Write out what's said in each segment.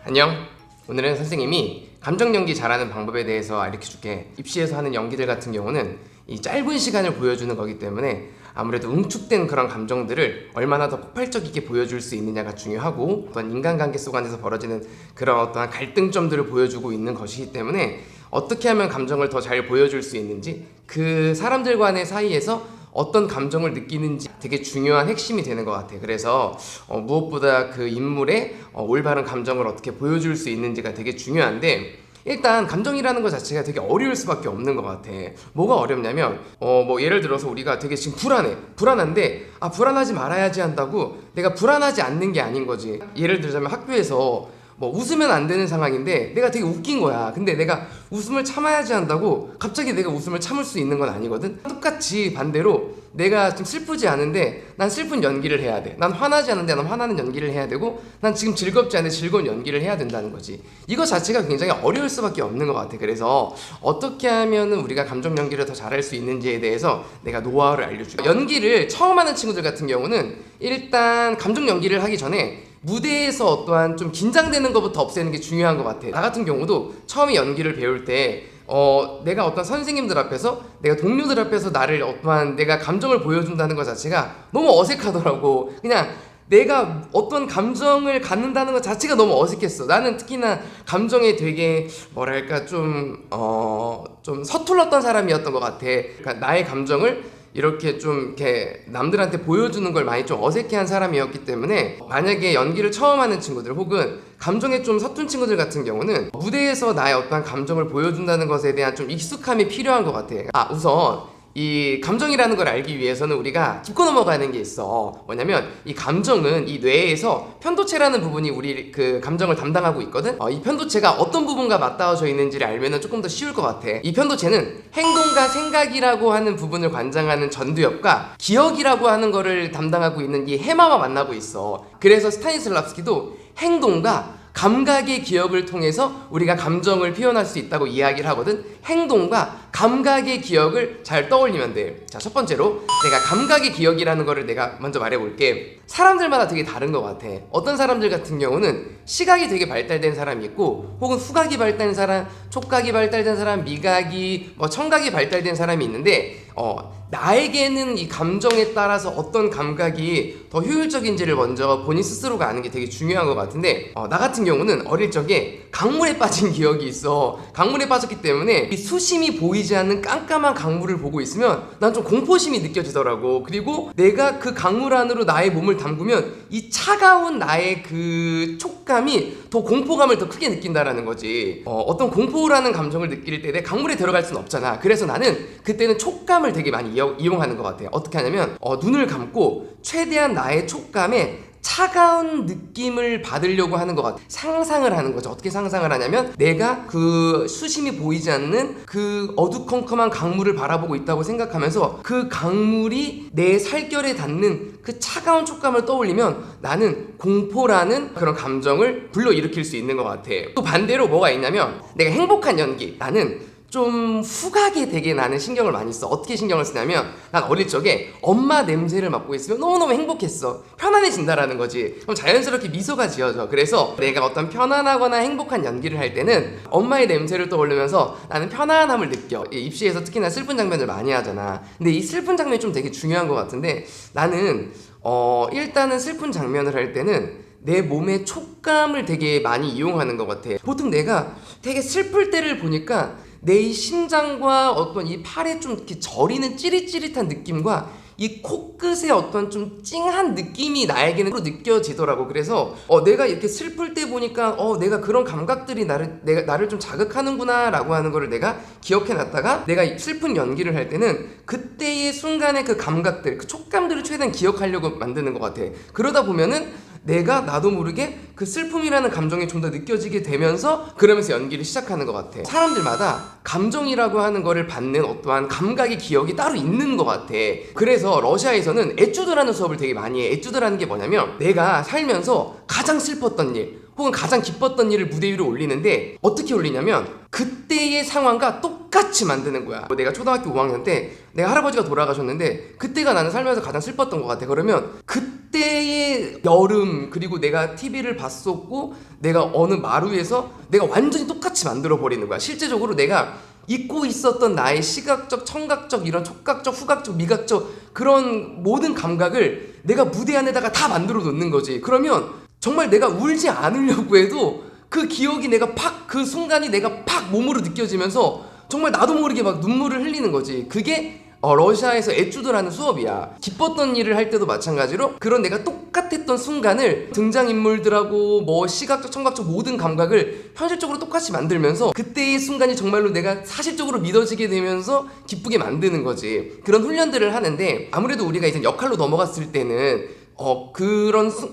안녕. 오늘은 선생님이 감정 연기 잘하는 방법에 대해서 알려줄게. 입시에서 하는 연기들 같은 경우는 이 짧은 시간을 보여주는 거기 때문에 아무래도 응축된 그런 감정들을 얼마나 더 폭발적이게 보여줄 수 있느냐가 중요하고, 어떤 인간관계 속 안에서 벌어지는 그런 어떠한 갈등점들을 보여주고 있는 것이기 때문에 어떻게 하면 감정을 더 잘 보여줄 수 있는지, 그 사람들 간의 사이에서 어떤 감정을 느끼는지 되게 중요한 핵심이 되는 것 같아. 그래서 무엇보다 그 인물의 올바른 감정을 어떻게 보여줄 수 있는지가 되게 중요한데, 일단 감정이라는 것 자체가 되게 어려울 수밖에 없는 것 같아. 뭐가 어렵냐면 뭐 예를 들어서 우리가 되게 지금 불안한데 불안하지 말아야지 한다고 내가 불안하지 않는 게 아닌 거지. 예를 들자면 학교에서 뭐 웃으면 안 되는 상황인데 내가 되게 웃긴 거야. 근데 내가 웃음을 참아야지 한다고 갑자기 내가 웃음을 참을 수 있는 건 아니거든. 똑같이 반대로 내가 좀 슬프지 않은데 난 슬픈 연기를 해야 돼. 난 화나지 않은데 난 화나는 연기를 해야 되고, 난 지금 즐겁지 않은데 즐거운 연기를 해야 된다는 거지. 이거 자체가 굉장히 어려울 수밖에 없는 것 같아. 그래서 어떻게 하면은 우리가 감정 연기를 더 잘할 수 있는지에 대해서 내가 노하우를 알려줄게. 연기를 처음 하는 친구들 같은 경우는 일단 감정 연기를 하기 전에 무대에서 어떠한 좀 긴장되는 것부터 없애는 게 중요한 것 같아. 나 같은 경우도 처음에 연기를 배울 때 내가 어떤 선생님들 앞에서, 내가 동료들 앞에서 나를 어떠한 내가 감정을 보여준다는 것 자체가 너무 어색하더라고. 그냥 내가 어떤 감정을 갖는다는 것 자체가 너무 어색했어. 나는 특히나 감정에 되게 뭐랄까 좀 서툴렀던 사람이었던 것 같아. 그러니까 나의 감정을 이렇게 좀 이렇게 남들한테 보여주는 걸 많이 좀 어색해한 사람이었기 때문에, 만약에 연기를 처음 하는 친구들 혹은 감정에 좀 서툰 친구들 같은 경우는 무대에서 나의 어떠한 감정을 보여준다는 것에 대한 좀 익숙함이 필요한 것 같아. 우선 이 감정이라는 걸 알기 위해서는 우리가 짚고 넘어가는 게 있어. 뭐냐면 이 감정은 이 뇌에서 편도체라는 부분이 우리 그 감정을 담당하고 있거든. 이 편도체가 어떤 부분과 맞닿아져 있는지를 알면은 조금 더 쉬울 것 같아. 이 편도체는 행동과 생각이라고 하는 부분을 관장하는 전두엽과 기억이라고 하는 거를 담당하고 있는 이 해마와 만나고 있어. 그래서 스타니슬랍스키도 행동과 감각의 기억을 통해서 우리가 감정을 표현할 수 있다고 이야기를 하거든. 행동과 감각의 기억을 잘 떠올리면 돼. 자, 첫 번째로 내가 감각의 기억이라는 거를 내가 먼저 말해볼게. 사람들마다 되게 다른 것 같아. 어떤 사람들 같은 경우는 시각이 되게 발달된 사람이 있고, 혹은 후각이 발달된 사람, 촉각이 발달된 사람, 미각이 청각이 발달된 사람이 있는데, 나에게는 이 감정에 따라서 어떤 감각이 더 효율적인지를 먼저 본인 스스로가 아는 게 되게 중요한 것 같은데, 나 같은 경우는 어릴 적에 강물에 빠진 기억이 있어. 강물에 빠졌기 때문에 이 수심이 보이지 않는 깜깜한 강물을 보고 있으면 난 좀 공포심이 느껴지더라고. 그리고 내가 그 강물 안으로 나의 몸을 담그면 이 차가운 나의 그 촉감이 더 공포감을 더 크게 느낀다라는 거지. 어떤 공포라는 감정을 느낄 때 내 강물에 들어갈 수는 없잖아. 그래서 나는 그때는 촉감을 되게 많이 이용하는 것 같아요. 어떻게 하냐면 눈을 감고 최대한 나의 촉감에 차가운 느낌을 받으려고 하는 것 같아. 상상을 하는 거죠. 어떻게 상상을 하냐면, 내가 그 수심이 보이지 않는 그 어두컴컴한 강물을 바라보고 있다고 생각하면서 그 강물이 내 살결에 닿는 그 차가운 촉감을 떠올리면 나는 공포라는 그런 감정을 불러일으킬 수 있는 것 같아. 또 반대로 뭐가 있냐면, 내가 행복한 연기, 나는 좀 후각에 되게 나는 신경을 많이 써. 어떻게 신경을 쓰냐면, 난 어릴 적에 엄마 냄새를 맡고 있으면 너무너무 행복했어. 편안해진다라는 거지. 그럼 자연스럽게 미소가 지어져. 그래서 내가 어떤 편안하거나 행복한 연기를 할 때는 엄마의 냄새를 떠올리면서 나는 편안함을 느껴. 입시에서 특히나 슬픈 장면을 많이 하잖아. 근데 이 슬픈 장면이 좀 되게 중요한 것 같은데, 나는 일단은 슬픈 장면을 할 때는 내 몸의 촉감을 되게 많이 이용하는 것 같아. 보통 내가 되게 슬플 때를 보니까 내 이 심장과 어떤 이 팔에 좀 이렇게 저리는 찌릿찌릿한 느낌과 이 코끝에 어떤 좀 찡한 느낌이 나에게는 느껴지더라고. 그래서 내가 이렇게 슬플 때 보니까 내가 그런 감각들이 나를 좀 자극하는구나 라고 하는 거를 내가 기억해 놨다가, 내가 슬픈 연기를 할 때는 그때의 순간의 그 감각들, 그 촉감들을 최대한 기억하려고 만드는 것 같아. 그러다 보면은 내가 나도 모르게 그 슬픔이라는 감정이 좀 더 느껴지게 되면서 그러면서 연기를 시작하는 것 같아. 사람들마다 감정이라고 하는 거를 받는 어떠한 감각의 기억이 따로 있는 것 같아. 그래서 러시아에서는 에튜드라는 수업을 되게 많이 해. 에튜드라는 게 뭐냐면, 내가 살면서 가장 슬펐던 일, 혹은 가장 기뻤던 일을 무대 위로 올리는데 어떻게 올리냐면 그때의 상황과 똑같이 만드는 거야. 내가 초등학교 5학년 때 내가 할아버지가 돌아가셨는데 그때가 나는 살면서 가장 슬펐던 것 같아. 그러면 그때의 여름 그리고 내가 TV를 봤었고 내가 어느 마루에서 내가 완전히 똑같이 만들어 버리는 거야. 실제적으로 내가 잊고 있었던 나의 시각적, 청각적, 이런 촉각적, 후각적, 미각적 그런 모든 감각을 내가 무대 안에다가 다 만들어 놓는 거지. 그러면 정말 내가 울지 않으려고 해도 그 기억이 내가 팍, 그 순간이 내가 팍 몸으로 느껴지면서 정말 나도 모르게 막 눈물을 흘리는 거지. 그게 러시아에서 에튜드라는 수업이야. 기뻤던 일을 할 때도 마찬가지로 그런 내가 똑같았던 순간을 등장인물들하고 뭐 시각적, 청각적 모든 감각을 현실적으로 똑같이 만들면서 그때의 순간이 정말로 내가 사실적으로 믿어지게 되면서 기쁘게 만드는 거지. 그런 훈련들을 하는데 아무래도 우리가 이제 역할로 넘어갔을 때는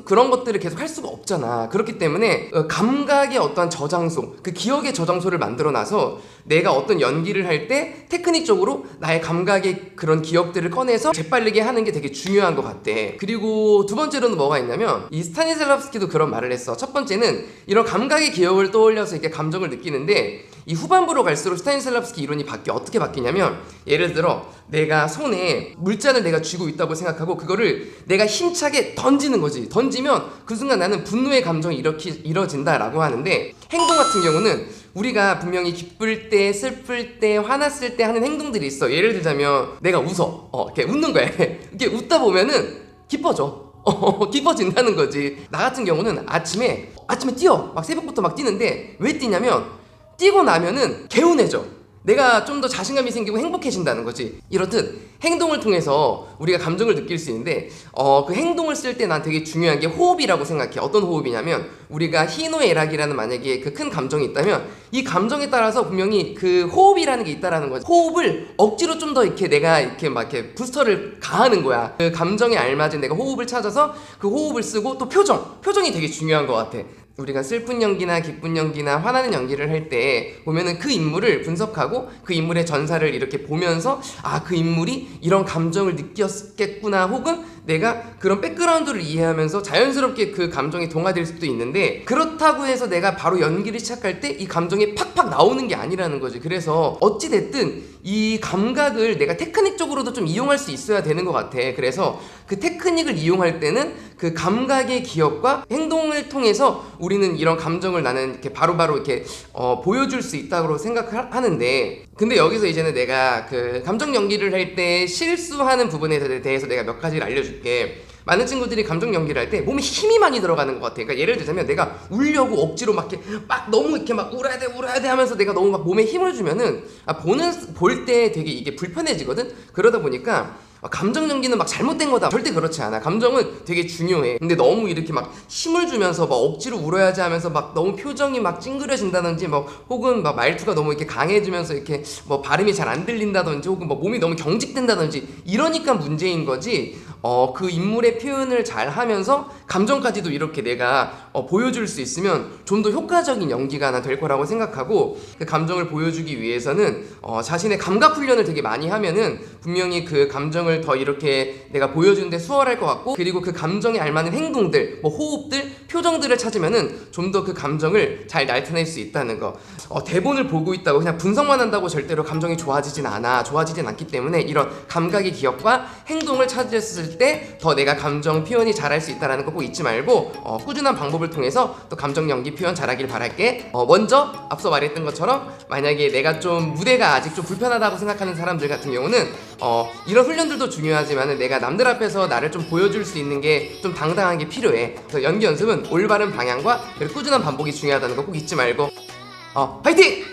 그런 것들을 계속 할 수가 없잖아. 그렇기 때문에 감각의 어떠한 저장소, 그 기억의 저장소를 만들어놔서 내가 어떤 연기를 할 때 테크닉적으로 나의 감각의 그런 기억들을 꺼내서 재빨리게 하는 게 되게 중요한 것 같대. 그리고 두 번째로는 뭐가 있냐면 이 스타니슬라브스키도 그런 말을 했어. 첫 번째는 이런 감각의 기억을 떠올려서 이렇게 감정을 느끼는데 이 후반부로 갈수록 스타니슬라브스키 이론이 어떻게 바뀌냐면 예를 들어 내가 손에 물잔을 내가 쥐고 있다고 생각하고 그거를 내가 힘차게 던지는 거지. 던지면 그 순간 나는 분노의 감정이 이렇게 이뤄진다라고 하는데 행동 같은 경우는 우리가 분명히 기쁠 때, 슬플 때, 화났을 때 하는 행동들이 있어. 예를 들자면 내가 웃어. 이렇게 웃는 거야. 이렇게 웃다 보면은 기뻐져. 기뻐진다는 거지. 나 같은 경우는 아침에 뛰어. 막 새벽부터 막 뛰는데 왜 뛰냐면 뛰고 나면은 개운해져. 내가 좀 더 자신감이 생기고 행복해진다는 거지. 이렇듯 행동을 통해서 우리가 감정을 느낄 수 있는데 그 행동을 쓸 때 난 되게 중요한 게 호흡이라고 생각해. 어떤 호흡이냐면 우리가 희노애락이라는 만약에 그 큰 감정이 있다면 이 감정에 따라서 분명히 그 호흡이라는 게 있다라는 거지. 호흡을 억지로 좀 더 이렇게 내가 이렇게 막 이렇게 부스터를 가하는 거야. 그 감정에 알맞은 내가 호흡을 찾아서 그 호흡을 쓰고 또 표정이 되게 중요한 것 같아. 우리가 슬픈 연기나 기쁜 연기나 화나는 연기를 할 때 보면은 그 인물을 분석하고 그 인물의 전사를 이렇게 보면서 그 인물이 이런 감정을 느꼈겠구나 혹은 내가 그런 백그라운드를 이해하면서 자연스럽게 그 감정에 동화될 수도 있는데 그렇다고 해서 내가 바로 연기를 시작할 때 이 감정이 팍팍 나오는 게 아니라는 거지. 그래서 어찌됐든 이 감각을 내가 테크닉적으로도 좀 이용할 수 있어야 되는 것 같아. 그래서 그 테크닉을 이용할 때는 그 감각의 기억과 행동을 통해서 우리는 이런 감정을 나는 이렇게 바로바로 이렇게 보여줄 수 있다고 생각하는데 근데 여기서 이제는 내가 그 감정 연기를 할 때 실수하는 부분에 대해서 내가 몇 가지를 알려줄게. 많은 친구들이 감정 연기를 할 때 몸에 힘이 많이 들어가는 것 같아. 그러니까 예를 들자면 내가 울려고 억지로 막 이렇게 막 너무 이렇게 막 울어야 돼 하면서 내가 너무 막 몸에 힘을 주면은 볼 때 되게 이게 불편해지거든. 그러다 보니까 감정 연기는 막 잘못된 거다. 절대 그렇지 않아. 감정은 되게 중요해. 근데 너무 이렇게 막 힘을 주면서 막 억지로 울어야지 하면서 막 너무 표정이 막 찡그려진다든지 뭐 혹은 막 말투가 너무 이렇게 강해지면서 이렇게 뭐 발음이 잘 안 들린다든지 혹은 뭐 몸이 너무 경직된다든지 이러니까 문제인 거지. 그 인물의 표현을 잘 하면서 감정까지도 이렇게 내가 보여줄 수 있으면 좀 더 효과적인 연기가 나 될 거라고 생각하고 그 감정을 보여주기 위해서는 자신의 감각 훈련을 되게 많이 하면은 분명히 그 감정을 더 이렇게 내가 보여주는데 수월할 것 같고 그리고 그 감정에 알맞는 행동들, 뭐 호흡들, 표정들을 찾으면은 좀 더 그 감정을 잘 나타낼 수 있다는 거. 대본을 보고 있다고 그냥 분석만 한다고 절대로 감정이 좋아지진 않기 때문에 이런 감각의 기억과 행동을 찾았을 때 더 내가 감정 표현이 잘할 수 있다는 거 꼭 잊지 말고 꾸준한 방법을 통해서 또 감정 연기 표현 잘하길 바랄게. 먼저 앞서 말했던 것처럼 만약에 내가 좀 무대가 아직 좀 불편하다고 생각하는 사람들 같은 경우는 이런 훈련들도 중요하지만 내가 남들 앞에서 나를 좀 보여줄 수 있는 게 좀 당당한 게 필요해. 그래서 연기 연습은 올바른 방향과 그리고 꾸준한 반복이 중요하다는 거 꼭 잊지 말고 파이팅!